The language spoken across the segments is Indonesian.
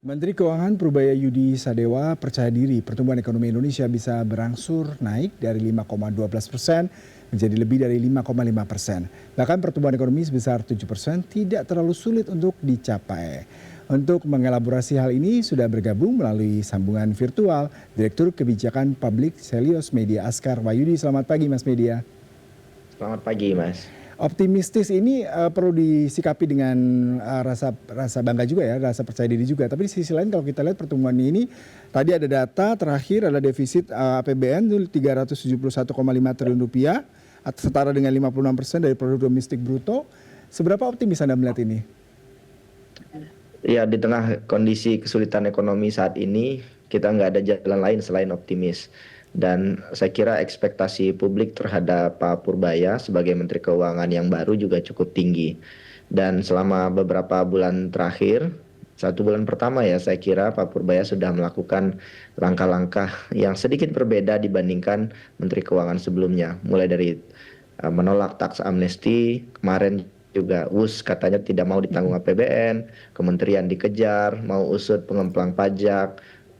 Menteri Keuangan Purubaya Yudi Sadewa percaya diri pertumbuhan ekonomi Indonesia bisa berangsur naik dari 5,12% menjadi lebih dari 5,5%. Bahkan pertumbuhan ekonomi sebesar 7% tidak terlalu sulit untuk dicapai. Untuk mengelaborasi hal ini sudah bergabung melalui sambungan virtual Direktur Kebijakan Publik Selios Media Askar Wahyudi. Selamat pagi Mas Media. Selamat pagi, Mas. Optimistis ini perlu disikapi dengan rasa bangga juga ya, rasa percaya diri juga. Tapi di sisi lain kalau kita lihat pertumbuhan ini, tadi ada data terakhir ada defisit APBN itu 371,5 triliun rupiah, atau setara dengan 56% dari produk domestik bruto. Seberapa optimis Anda melihat ini? Ya, di tengah kondisi kesulitan ekonomi saat ini, kita nggak ada jalan lain selain optimis. Dan saya kira ekspektasi publik terhadap Pak Purbaya sebagai Menteri Keuangan yang baru juga cukup tinggi. Dan selama beberapa bulan terakhir, 1 bulan pertama ya, saya kira Pak Purbaya sudah melakukan langkah-langkah yang sedikit berbeda dibandingkan Menteri Keuangan sebelumnya. Mulai dari menolak taks amnesti, kemarin juga katanya tidak mau ditanggung APBN, kementerian dikejar, mau usut pengemplang pajak,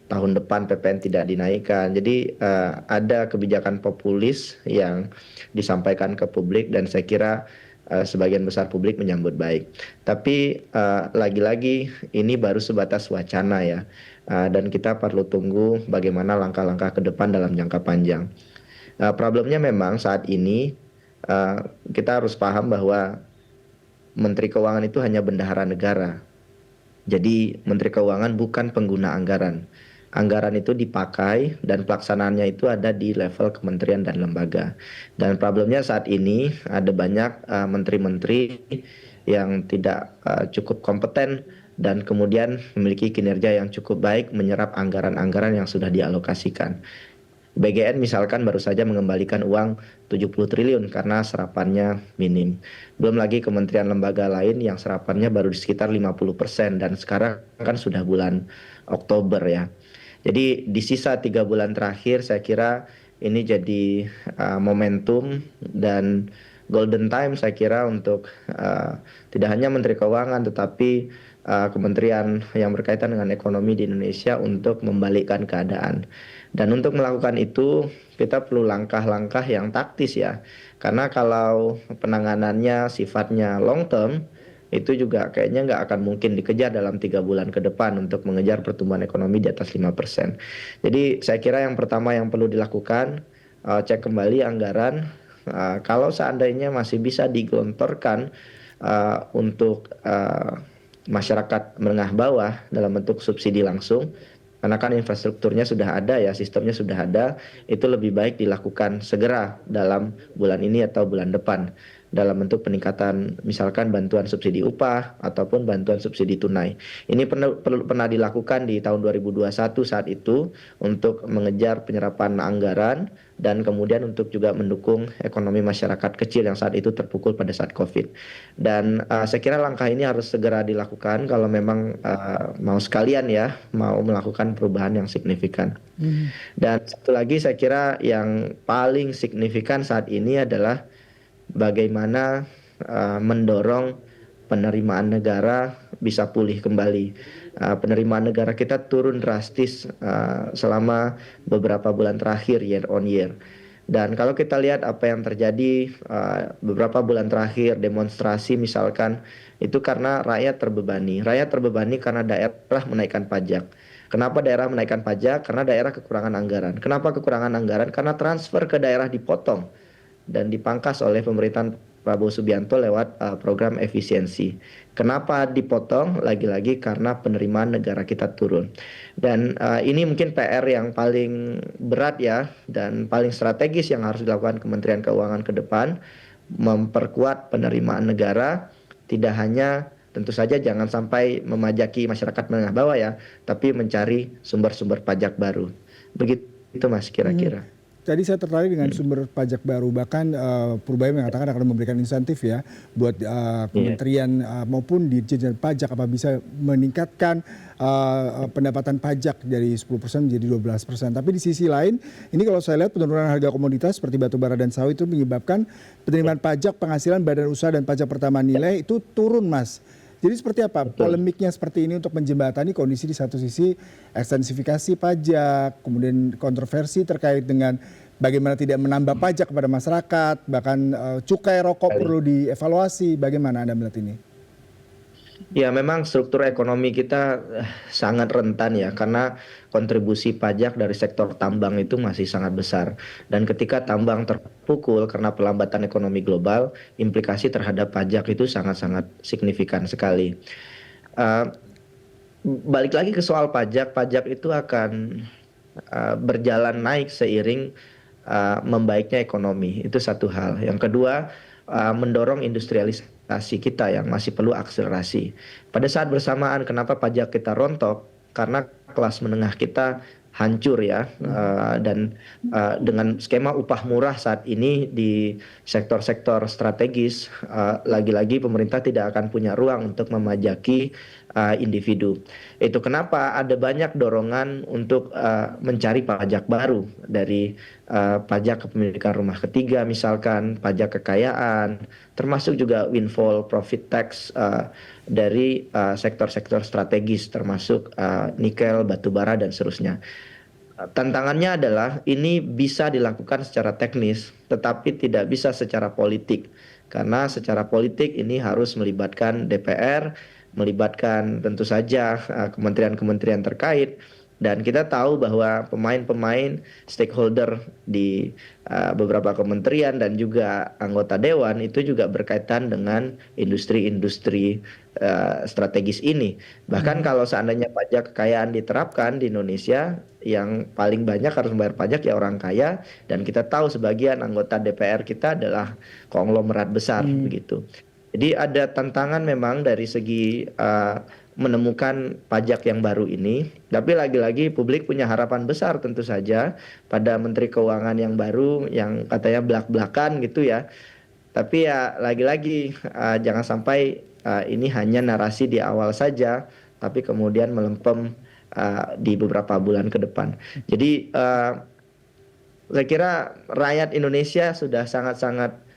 tahun depan PPN tidak dinaikkan. Jadi ada kebijakan populis yang disampaikan ke publik dan saya kira sebagian besar publik menyambut baik. Tapi lagi-lagi ini baru sebatas wacana ya. Dan kita perlu tunggu bagaimana langkah-langkah ke depan dalam jangka panjang. Problemnya memang saat ini kita harus paham bahwa Menteri Keuangan itu hanya bendahara negara. Jadi Menteri Keuangan bukan pengguna anggaran. Anggaran itu dipakai dan pelaksanaannya itu ada di level kementerian dan lembaga. Dan problemnya saat ini ada banyak menteri-menteri yang tidak cukup kompeten dan kemudian memiliki kinerja yang cukup baik menyerap anggaran-anggaran yang sudah dialokasikan. BGN misalkan baru saja mengembalikan uang 70 triliun karena serapannya minim. Belum lagi kementerian lembaga lain yang serapannya baru di sekitar 50% dan sekarang kan sudah bulan Oktober ya. Jadi di sisa 3 bulan terakhir saya kira ini jadi momentum dan golden time saya kira untuk tidak hanya Menteri Keuangan tetapi kementerian yang berkaitan dengan ekonomi di Indonesia untuk membalikkan keadaan. Dan untuk melakukan itu kita perlu langkah-langkah yang taktis ya. Karena kalau penanganannya sifatnya long term, itu juga kayaknya nggak akan mungkin dikejar dalam 3 bulan ke depan untuk mengejar pertumbuhan ekonomi di atas 5%. Jadi saya kira yang pertama yang perlu dilakukan, cek kembali anggaran. Kalau seandainya masih bisa digelontorkan untuk masyarakat menengah bawah dalam bentuk subsidi langsung, karena kan infrastrukturnya sudah ada ya, sistemnya sudah ada, itu lebih baik dilakukan segera dalam bulan ini atau bulan depan dalam bentuk peningkatan misalkan bantuan subsidi upah ataupun bantuan subsidi tunai. Ini pernah dilakukan di tahun 2021 saat itu untuk mengejar penyerapan anggaran dan kemudian untuk juga mendukung ekonomi masyarakat kecil yang saat itu terpukul pada saat Covid. Dan saya kira langkah ini harus segera dilakukan kalau memang mau sekalian ya, mau melakukan perubahan yang signifikan. Dan satu lagi saya kira yang paling signifikan saat ini adalah bagaimana mendorong penerimaan negara bisa pulih kembali. Penerimaan negara kita turun drastis selama beberapa bulan terakhir year on year. Dan kalau kita lihat apa yang terjadi beberapa bulan terakhir demonstrasi misalkan itu karena rakyat terbebani. Rakyat terbebani karena daerah menaikkan pajak. Kenapa daerah menaikkan pajak? Karena daerah kekurangan anggaran. Kenapa kekurangan anggaran? Karena transfer ke daerah dipotong dan dipangkas oleh pemerintahan Prabowo Subianto lewat program efisiensi. Kenapa dipotong? Lagi-lagi karena penerimaan negara kita turun. Dan ini mungkin PR yang paling berat ya dan paling strategis yang harus dilakukan Kementerian Keuangan ke depan, memperkuat penerimaan negara, tidak hanya tentu saja jangan sampai memajaki masyarakat menengah bawah ya, tapi mencari sumber-sumber pajak baru. Begitu Mas kira-kira. Tadi saya tertarik dengan sumber pajak baru, bahkan Purbaya mengatakan akan memberikan insentif ya buat kementerian maupun Ditjen Pajak apa bisa meningkatkan pendapatan pajak dari 10% menjadi 12%. Tapi di sisi lain, ini kalau saya lihat penurunan harga komoditas seperti batu bara dan sawit itu menyebabkan penerimaan pajak penghasilan badan usaha dan pajak pertambahan nilai itu turun Mas. Jadi seperti apa betul. polemiknya seperti ini untuk menjembatani kondisi di satu sisi ekstensifikasi pajak, kemudian kontroversi terkait dengan bagaimana tidak menambah pajak kepada masyarakat, bahkan cukai rokok Kali. perlu dievaluasi. Bagaimana Anda melihat ini? Ya, memang struktur ekonomi kita sangat rentan ya, karena kontribusi pajak dari sektor tambang itu masih sangat besar. Dan ketika tambang terpukul karena pelambatan ekonomi global, implikasi terhadap pajak itu sangat-sangat signifikan sekali. Eh, Balik lagi ke soal pajak, pajak itu akan berjalan naik seiring membaiknya ekonomi. Itu satu hal. Yang kedua, mendorong industrialisasi kita yang masih perlu akselerasi. Pada saat bersamaan, kenapa pajak kita rontok? Karena kelas menengah kita hancur ya, dan dengan skema upah murah saat ini di sektor-sektor strategis, lagi-lagi pemerintah tidak akan punya ruang untuk memajaki individu. Itu kenapa ada banyak dorongan untuk mencari pajak baru dari pajak kepemilikan rumah ketiga, misalkan pajak kekayaan, termasuk juga windfall profit tax dari sektor-sektor strategis, termasuk nikel, batu bara, dan seterusnya. Tantangannya adalah ini bisa dilakukan secara teknis, tetapi tidak bisa secara politik. Karena secara politik ini harus melibatkan DPR, melibatkan tentu saja kementerian-kementerian terkait, dan kita tahu bahwa pemain-pemain stakeholder di beberapa kementerian dan juga anggota dewan itu juga berkaitan dengan industri-industri strategis ini. Bahkan Mhm. kalau seandainya pajak kekayaan diterapkan di Indonesia, yang paling banyak harus membayar pajak ya orang kaya, dan kita tahu sebagian anggota DPR kita adalah konglomerat besar Hmm. begitu. Jadi ada tantangan memang dari segi menemukan pajak yang baru ini, tapi lagi-lagi publik punya harapan besar tentu saja pada Menteri Keuangan yang baru yang katanya belak-belakan gitu ya. Tapi ya lagi-lagi jangan sampai ini hanya narasi di awal saja, tapi kemudian melempem di beberapa bulan ke depan. Jadi saya kira rakyat Indonesia sudah sangat-sangat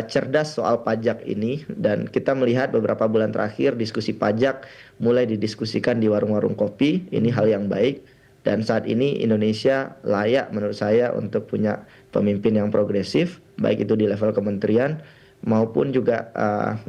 cerdas soal pajak ini, dan kita melihat beberapa bulan terakhir diskusi pajak mulai didiskusikan di warung-warung kopi. Ini hal yang baik, dan saat ini Indonesia layak menurut saya untuk punya pemimpin yang progresif, baik itu di level kementerian maupun juga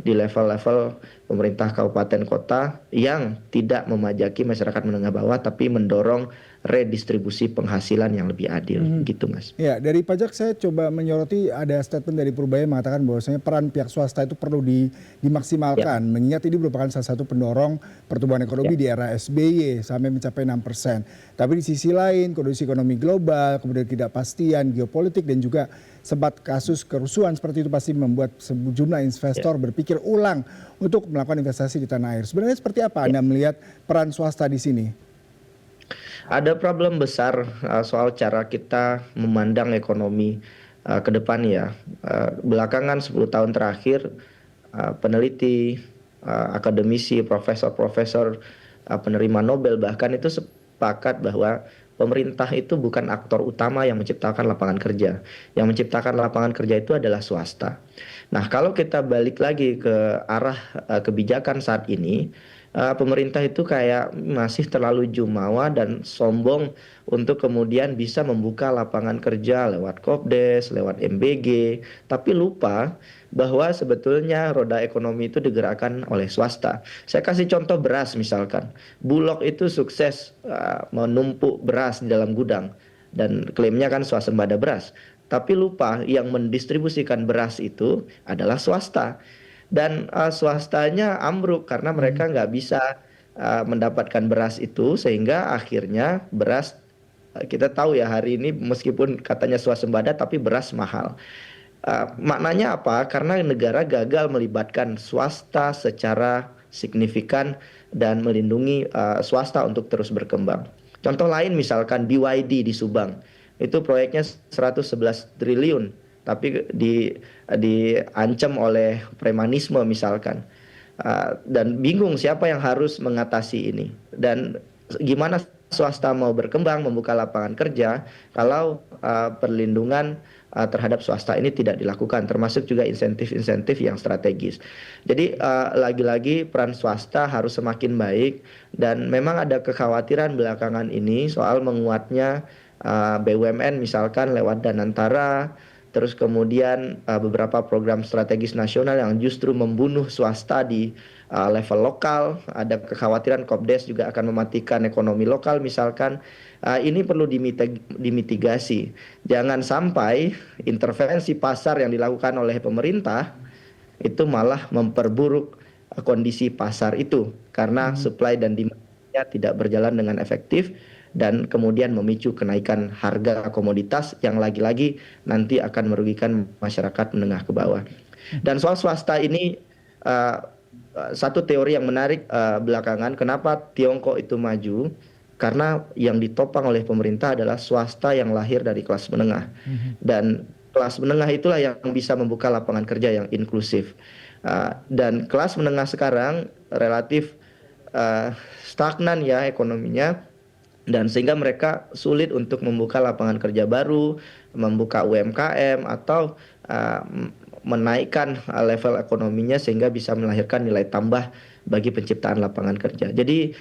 di level-level pemerintah kabupaten kota yang tidak memajaki masyarakat menengah bawah, tapi mendorong redistribusi penghasilan yang lebih adil Mhm. gitu, Mas. Ya, dari pajak saya coba menyoroti ada statement dari Purbaya mengatakan bahwasanya peran pihak swasta itu perlu Ya, dimaksimalkan. Mengingat ini merupakan salah satu pendorong pertumbuhan ya, ekonomi di era SBY sampai mencapai 6%. Tapi di sisi lain kondisi ekonomi global, kemudian ketidakpastian geopolitik dan juga sempat kasus kerusuhan seperti itu pasti membuat sejumlah ya, investor berpikir ulang untuk melakukan investasi di tanah air. Sebenarnya seperti apa ya. Anda melihat peran swasta di sini? Ada problem besar soal cara kita memandang ekonomi ke depan ya. Belakangan 10 tahun terakhir, peneliti, akademisi, profesor-profesor, penerima Nobel bahkan itu sepakat bahwa pemerintah itu bukan aktor utama yang menciptakan lapangan kerja. Yang menciptakan lapangan kerja itu adalah swasta. Nah, kalau kita balik lagi ke arah kebijakan saat ini, pemerintah itu kayak masih terlalu jumawa dan sombong untuk kemudian bisa membuka lapangan kerja lewat Kopdes, lewat MBG, tapi lupa bahwa sebetulnya roda ekonomi itu digerakkan oleh swasta. Saya kasih contoh beras misalkan. Bulog itu sukses menumpuk beras di dalam gudang dan klaimnya kan swasembada beras. Tapi lupa yang mendistribusikan beras itu adalah swasta, dan swastanya ambruk karena Mhm. mereka nggak bisa mendapatkan beras itu, sehingga akhirnya beras, kita tahu ya hari ini meskipun katanya swasembada tapi beras mahal. Maknanya apa? Karena negara gagal melibatkan swasta secara signifikan dan melindungi swasta untuk terus berkembang. Contoh lain misalkan BYD di Subang. Itu proyeknya 111 triliun, tapi diancam oleh premanisme misalkan. Dan bingung siapa yang harus mengatasi ini. Dan gimana swasta mau berkembang, membuka lapangan kerja kalau perlindungan terhadap swasta ini tidak dilakukan, termasuk juga insentif-insentif yang strategis. Jadi lagi-lagi peran swasta harus semakin baik, dan memang ada kekhawatiran belakangan ini soal menguatnya BUMN misalkan lewat Danantara, terus kemudian beberapa program strategis nasional yang justru membunuh swasta di level lokal. Ada kekhawatiran Kopdes juga akan mematikan ekonomi lokal misalkan. Ini perlu dimitigasi. Jangan sampai intervensi pasar yang dilakukan oleh pemerintah itu malah memperburuk kondisi pasar itu, karena supply dan demand-nya tidak berjalan dengan efektif, dan kemudian memicu kenaikan harga komoditas yang lagi-lagi nanti akan merugikan masyarakat menengah ke bawah. Dan soal swasta ini, satu teori yang menarik belakangan, kenapa Tiongkok itu maju, karena yang ditopang oleh pemerintah adalah swasta yang lahir dari kelas menengah. Dan kelas menengah itulah yang bisa membuka lapangan kerja yang inklusif. Dan kelas menengah sekarang relatif stagnan ya ekonominya, dan sehingga mereka sulit untuk membuka lapangan kerja baru, membuka UMKM, atau menaikkan level ekonominya sehingga bisa melahirkan nilai tambah bagi penciptaan lapangan kerja. Jadi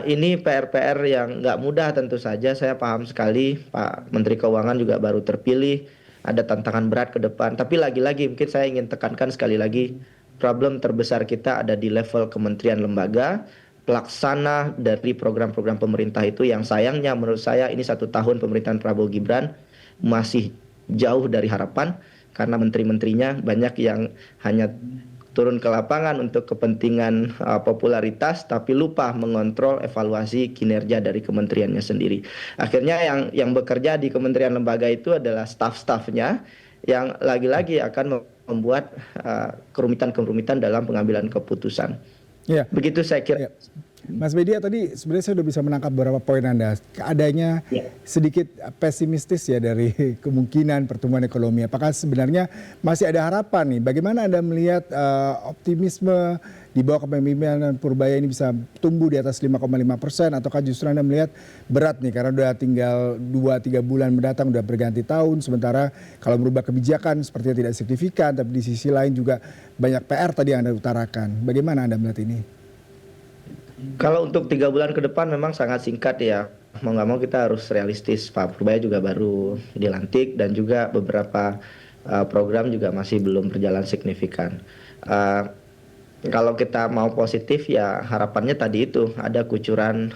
ini PR-PR yang nggak mudah tentu saja. Saya paham sekali Pak Menteri Keuangan juga baru terpilih, ada tantangan berat ke depan. Tapi lagi-lagi mungkin saya ingin tekankan sekali lagi, problem terbesar kita ada di level kementerian lembaga, pelaksana dari program-program pemerintah itu yang sayangnya menurut saya ini 1 tahun pemerintahan Prabowo Gibran masih jauh dari harapan, karena menteri-menterinya banyak yang hanya turun ke lapangan untuk kepentingan popularitas, tapi lupa mengontrol evaluasi kinerja dari kementeriannya sendiri. Akhirnya yang bekerja di kementerian lembaga itu adalah staf-stafnya yang lagi-lagi akan membuat kerumitan-kerumitan dalam pengambilan keputusan. Ya. Begitu saya kira. Ya. Mas Media, tadi sebenarnya saya sudah bisa menangkap beberapa poin Anda. Adanya sedikit pesimistis ya dari kemungkinan pertumbuhan ekonomi. Apakah sebenarnya masih ada harapan nih? Bagaimana Anda melihat optimisme di bawah kepemimpinan Purbaya ini bisa tumbuh di atas 5,5%? Ataukah justru Anda melihat berat nih karena udah tinggal 2-3 bulan mendatang, udah berganti tahun. Sementara kalau merubah kebijakan sepertinya tidak signifikan, tapi di sisi lain juga banyak PR tadi yang Anda utarakan. Bagaimana Anda melihat ini? Kalau untuk 3 bulan ke depan memang sangat singkat ya. Mau nggak mau kita harus realistis. Pak Purbaya juga baru dilantik, dan juga beberapa program juga masih belum berjalan signifikan. Kalau kita mau positif ya harapannya tadi itu ada kucuran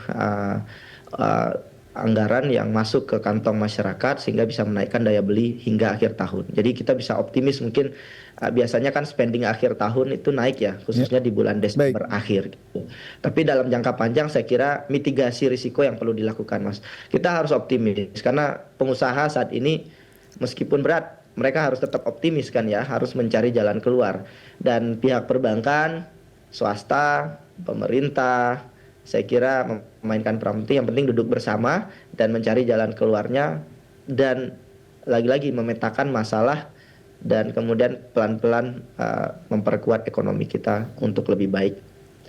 anggaran yang masuk ke kantong masyarakat sehingga bisa menaikkan daya beli hingga akhir tahun. Jadi kita bisa optimis, mungkin biasanya kan spending akhir tahun itu naik ya, khususnya di bulan Desember akhir gitu. Tapi dalam jangka panjang saya kira mitigasi risiko yang perlu dilakukan, Mas. Kita harus optimis karena pengusaha saat ini meskipun berat, mereka harus tetap optimis kan ya, harus mencari jalan keluar. Dan pihak perbankan, swasta, pemerintah, saya kira memainkan peran penting. Yang penting duduk bersama dan mencari jalan keluarnya, dan lagi-lagi memetakan masalah, dan kemudian pelan-pelan memperkuat ekonomi kita untuk lebih baik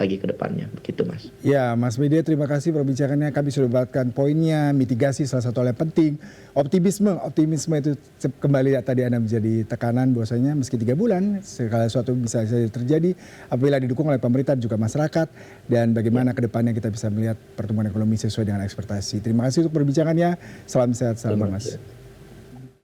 lagi ke depannya. Begitu, Mas. Ya, Mas Media, terima kasih perbincangannya. Kami sudah dapatkan poinnya, mitigasi salah satu hal yang penting. Optimisme itu kembali tadi Anda menjadi tekanan bahwasanya meski 3 bulan, segala sesuatu bisa saja terjadi apabila didukung oleh pemerintah juga masyarakat, dan bagaimana ke depannya kita bisa melihat pertumbuhan ekonomi sesuai dengan ekspektasi. Terima kasih untuk perbincangannya. Salam sehat, salam Mas.